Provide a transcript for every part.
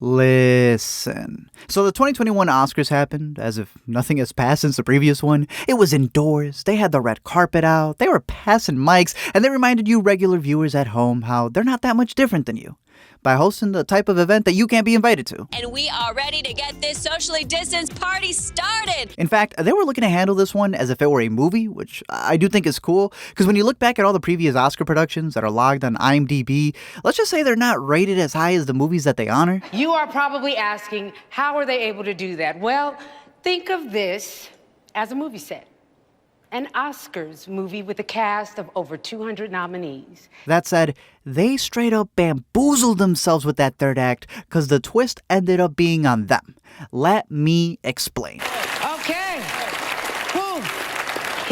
Listen. So the 2021 Oscars happened as if nothing has passed since the previous one. It was indoors, they had the red carpet out, they were passing mics, and they reminded you regular viewers at home how they're not that much different than you by hosting the type of event that you can't be invited to. And we are ready to get this socially distanced party started. In fact, they were looking to handle this one as if it were a movie, which I do think is cool, because when you look back at all the previous Oscar productions that are logged on IMDb, let's just say they're not rated as high as the movies that they honor. You are probably asking, how are they able to do that? Well, think of this as a movie set. An Oscars movie with a cast of over 200 nominees. That said, they straight up bamboozled themselves with that third act because the twist ended up being on them. Let me explain. Okay. Whew.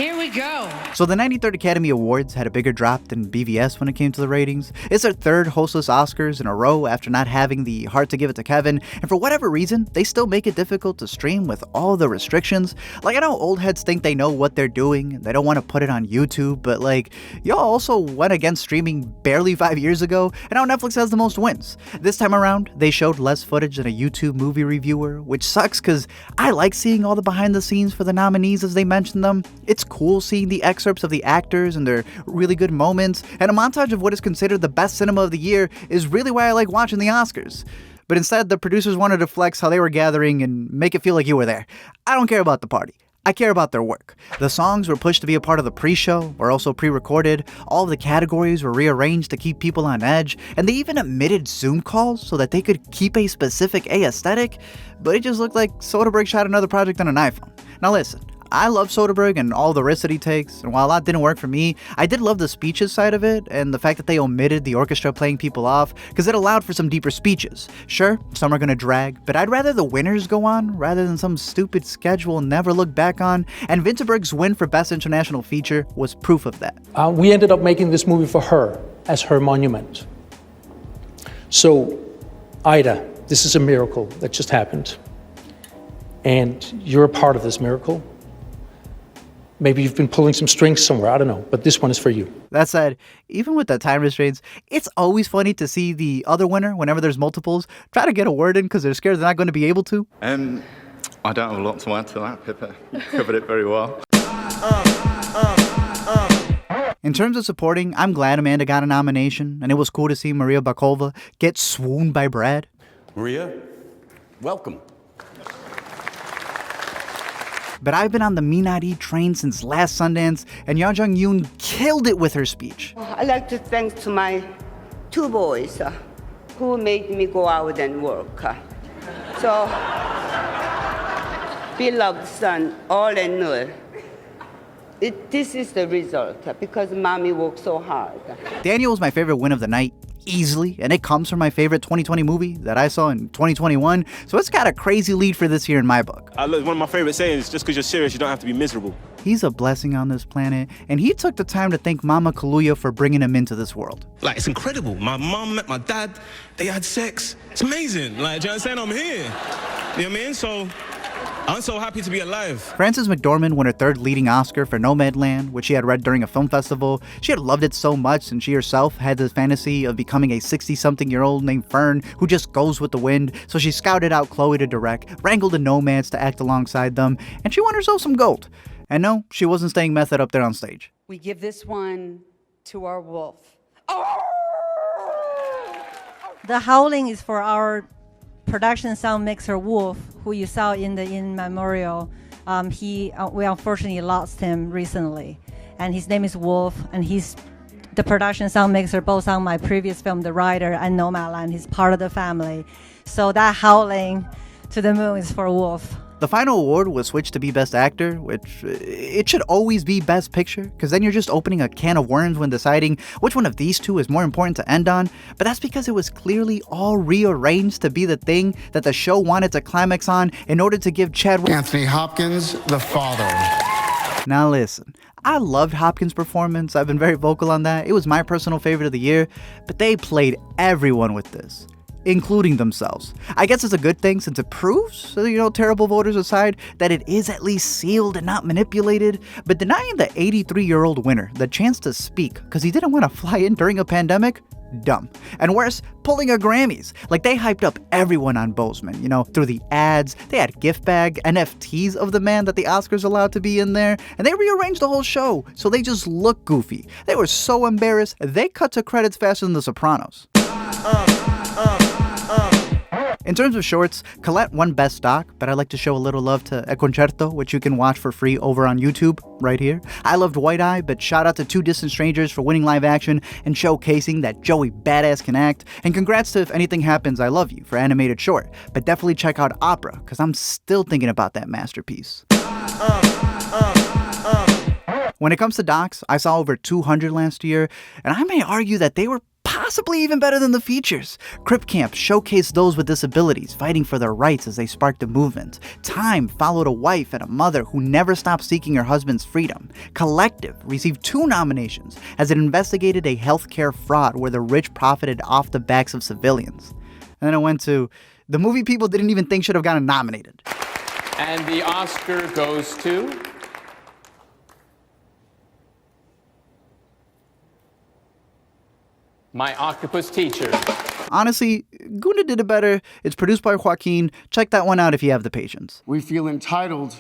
Here we go. So the 93rd Academy Awards had a bigger drop than BVS when it came to the ratings. It's their third hostless Oscars in a row after not having the heart to give it to Kevin, and for whatever reason, they still make it difficult to stream with all the restrictions. Like, I know old heads think they know what they're doing, they don't want to put it on YouTube, but like, y'all also went against streaming barely 5 years ago, and now Netflix has the most wins. This time around, they showed less footage than a YouTube movie reviewer, which sucks because I like seeing all the behind the scenes for the nominees as they mention them. It's cool seeing the excerpts of the actors and their really good moments, and a montage of what is considered the best cinema of the year is really why I like watching the Oscars. But instead, the producers wanted to flex how they were gathering and make it feel like you were there. I don't care about the party. I care about their work. The songs were pushed to be a part of the pre-show, or also pre-recorded. All of the categories were rearranged to keep people on edge, and they even omitted Zoom calls so that they could keep a specific aesthetic, but it just looked like Soderbergh shot another project on an iPhone. Now listen, I love Soderbergh and all the risks that he takes, and while a lot didn't work for me, I did love the speeches side of it, and the fact that they omitted the orchestra playing people off, because it allowed for some deeper speeches. Sure, some are gonna drag, but I'd rather the winners go on, rather than some stupid schedule never look back on, and Vinterberg's win for Best International Feature was proof of that. We ended up making this movie for her, as her monument. So, Ida, this is a miracle that just happened, and you're a part of this miracle. Maybe you've been pulling some strings somewhere, I don't know, but this one is for you. That said, even with the time restraints, it's always funny to see the other winner, whenever there's multiples, try to get a word in because they're scared they're not going to be able to. I don't have a lot to add to that, Pippa. You covered it very well. In terms of supporting, I'm glad Amanda got a nomination, and it was cool to see Maria Bakalova get swooned by Brad. Maria, welcome. But I've been on the Me Not Eat train since last Sundance, and Yeon Jung-yoon killed it with her speech. I'd like to thank to my two boys who made me go out and work. So, beloved son, all and all, this is the result because mommy worked so hard. Daniel was my favorite win of the night, easily, and it comes from my favorite 2020 movie that I saw in 2021, so it's got a crazy lead for this year in my book. One of my favorite sayings, just because you're serious, you don't have to be miserable. He's a blessing on this planet, and he took the time to thank Mama Kaluuya for bringing him into this world. Like, it's incredible. My mom met my dad, they had sex. It's amazing. Like, do you understand? I'm here. You know what I mean? So, I'm so happy to be alive. Frances McDormand won her third leading Oscar for Nomadland, which she had read during a film festival. She had loved it so much, and she herself had this fantasy of becoming a 60-something-year-old named Fern who just goes with the wind, so she scouted out Chloe to direct, wrangled the nomads to act alongside them, and she won herself some gold. And no, she wasn't staying method up there on stage. We give this one to our wolf. The howling is for our production sound mixer Wolf, who you saw in the In Memorial. We unfortunately lost him recently, and his name is Wolf, and he's the production sound mixer both on my previous film, The Rider, and Nomadland. He's part of the family. So that howling to the moon is for Wolf. The final award was switched to be Best Actor, which it should always be Best Picture, because then you're just opening a can of worms when deciding which one of these two is more important to end on, but that's because it was clearly all rearranged to be the thing that the show wanted to climax on in order to give Chadwick Anthony Hopkins the father. Now listen, I loved Hopkins' performance, I've been very vocal on that, it was my personal favorite of the year, but they played everyone with this. including themselves. I guess it's a good thing since it proves, terrible voters aside, that it is at least sealed and not manipulated. But denying the 83-year-old winner the chance to speak because he didn't want to fly in during a pandemic? Dumb. And worse, pulling a Grammys. Like, they hyped up everyone on Bozeman, through the ads. They had gift bag, NFTs of the man that the Oscars allowed to be in there, and they rearranged the whole show so they just look goofy. They were so embarrassed, they cut to credits faster than The Sopranos. In terms of shorts, Colette won Best Doc, but I'd like to show a little love to El Concerto, which you can watch for free over on YouTube, right here. I loved White Eye, but shout out to Two Distant Strangers for winning live action and showcasing that Joey badass can act. And congrats to If Anything Happens, I Love You for animated short. But definitely check out Opera, because I'm still thinking about that masterpiece. When it comes to docs, I saw over 200 last year, and I may argue that they were possibly even better than the features. Crip Camp showcased those with disabilities fighting for their rights as they sparked a movement. Time followed a wife and a mother who never stopped seeking her husband's freedom. Collective received 2 nominations as it investigated a healthcare fraud where the rich profited off the backs of civilians. And then it went to the movie people didn't even think should have gotten nominated. And the Oscar goes to... My Octopus Teacher. Honestly, Guna did it better. It's produced by Joaquin. Check that one out if you have the patience. We feel entitled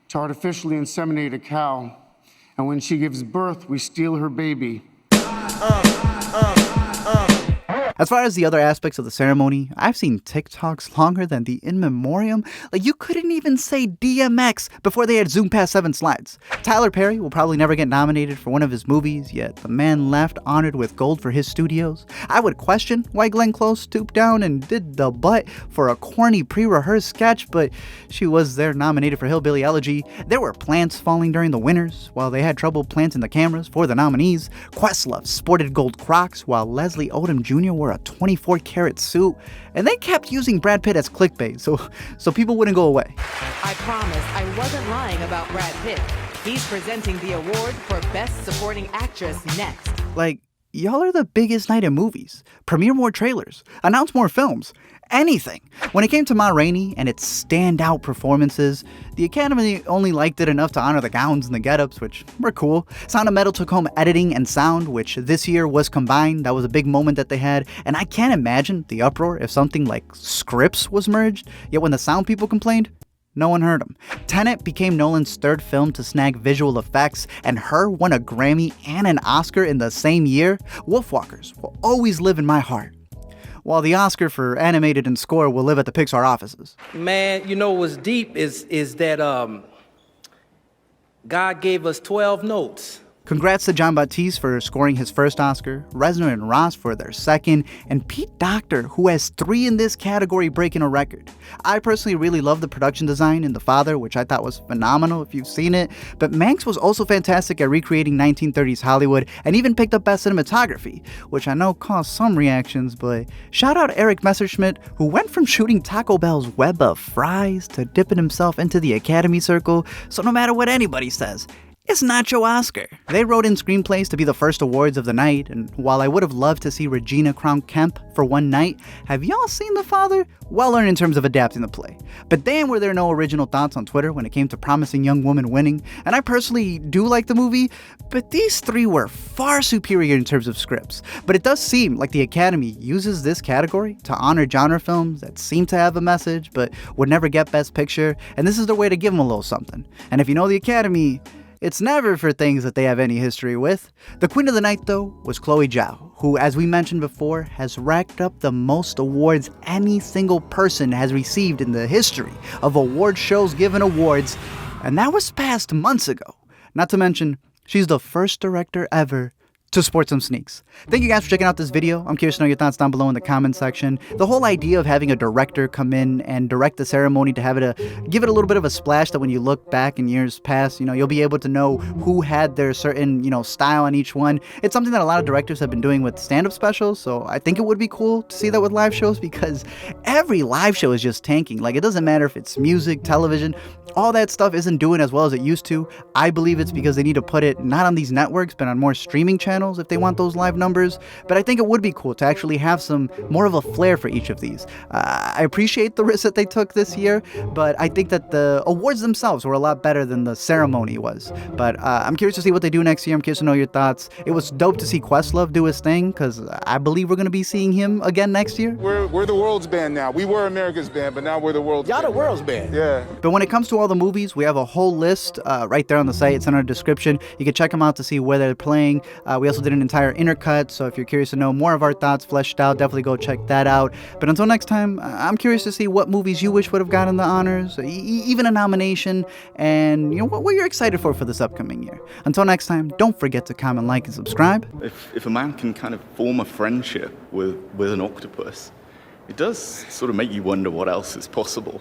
to artificially inseminate a cow, and when she gives birth, we steal her baby. As far as the other aspects of the ceremony, I've seen TikToks longer than the in memoriam. Like, you couldn't even say DMX before they had zoomed past 7 slides. Tyler Perry will probably never get nominated for one of his movies, yet the man left honored with gold for his studios. I would question why Glenn Close stooped down and did the butt for a corny pre-rehearsed sketch, but she was there nominated for Hillbilly Elegy. There were plants falling during the winners, while they had trouble planting the cameras for the nominees. Questlove sported gold Crocs, while Leslie Odom Jr. wore a 24-karat suit, and they kept using Brad Pitt as clickbait, so people wouldn't go away. I promise I wasn't lying about Brad Pitt. He's presenting the award for Best Supporting Actress next. Like, y'all are the biggest night in movies. Premiere more trailers. Announce more films. Anything. When it came to Ma Rainey and its standout performances, the Academy only liked it enough to honor the gowns and the getups, which were cool. Sound of Metal took home editing and sound, which this year was combined. That was a big moment that they had, and I can't imagine the uproar if something like scripts was merged, yet when the sound people complained, no one heard him. Tenet became Nolan's 3rd film to snag visual effects, and Her won a Grammy and an Oscar in the same year. Wolfwalkers will always live in my heart, while the Oscar for animated and score will live at the Pixar offices. Man, what's deep is that God gave us 12 notes. Congrats to John Batiste for scoring his first Oscar, Reznor and Ross for their second, and Pete Docter, who has 3 in this category, breaking a record. I personally really love the production design in The Father, which I thought was phenomenal if you've seen it, but Manx was also fantastic at recreating 1930s Hollywood and even picked up Best Cinematography, which I know caused some reactions, but shout out Eric Messerschmidt, who went from shooting Taco Bell's web of fries to dipping himself into the Academy Circle, so no matter what anybody says, it's not your Oscar. They wrote in screenplays to be the first awards of the night, and while I would have loved to see Regina crown Kemp for one night, have y'all seen The Father? Well earned in terms of adapting the play. But damn, were there no original thoughts on Twitter when it came to Promising Young Woman winning, and I personally do like the movie, but these 3 were far superior in terms of scripts. But it does seem like the Academy uses this category to honor genre films that seem to have a message, but would never get Best Picture, and this is their way to give them a little something. And if you know the Academy, it's never for things that they have any history with. The Queen of the Night, though, was Chloe Zhao, who, as we mentioned before, has racked up the most awards any single person has received in the history of award shows giving awards, and that was passed months ago. Not to mention, she's the first director ever to sport some sneaks. Thank you guys for checking out this video. I'm curious to know your thoughts down below in the comment section. The whole idea of having a director come in and direct the ceremony to give it a little bit of a splash that when you look back in years past, you'll be able to know who had their certain, style on each one. It's something that a lot of directors have been doing with stand-up specials, so I think it would be cool to see that with live shows because every live show is just tanking. Like, it doesn't matter if it's music, television, all that stuff isn't doing as well as it used to. I believe it's because they need to put it not on these networks, but on more streaming channels. channels if they want those live numbers, but I think it would be cool to actually have some more of a flair for each of these. I appreciate the risk that they took this year, but I think that the awards themselves were a lot better than the ceremony was. But I'm curious to see what they do next year. I'm curious to know your thoughts. It was dope to see Questlove do his thing, because I believe we're going to be seeing him again next year. We're the world's band now. We were America's band, but now we're the world's band. Y'all the world's band. Yeah. But when it comes to all the movies, we have a whole list right there on the site. It's in our description. You can check them out to see where they're playing. We also did an entire intercut, so if you're curious to know more of our thoughts fleshed out, definitely go check that out. But until next time, I'm curious to see what movies you wish would have gotten the honors, even a nomination, and what you're excited for this upcoming year. Until next time, don't forget to comment, like, and subscribe. If a man can kind of form a friendship with an octopus, it does sort of make you wonder what else is possible.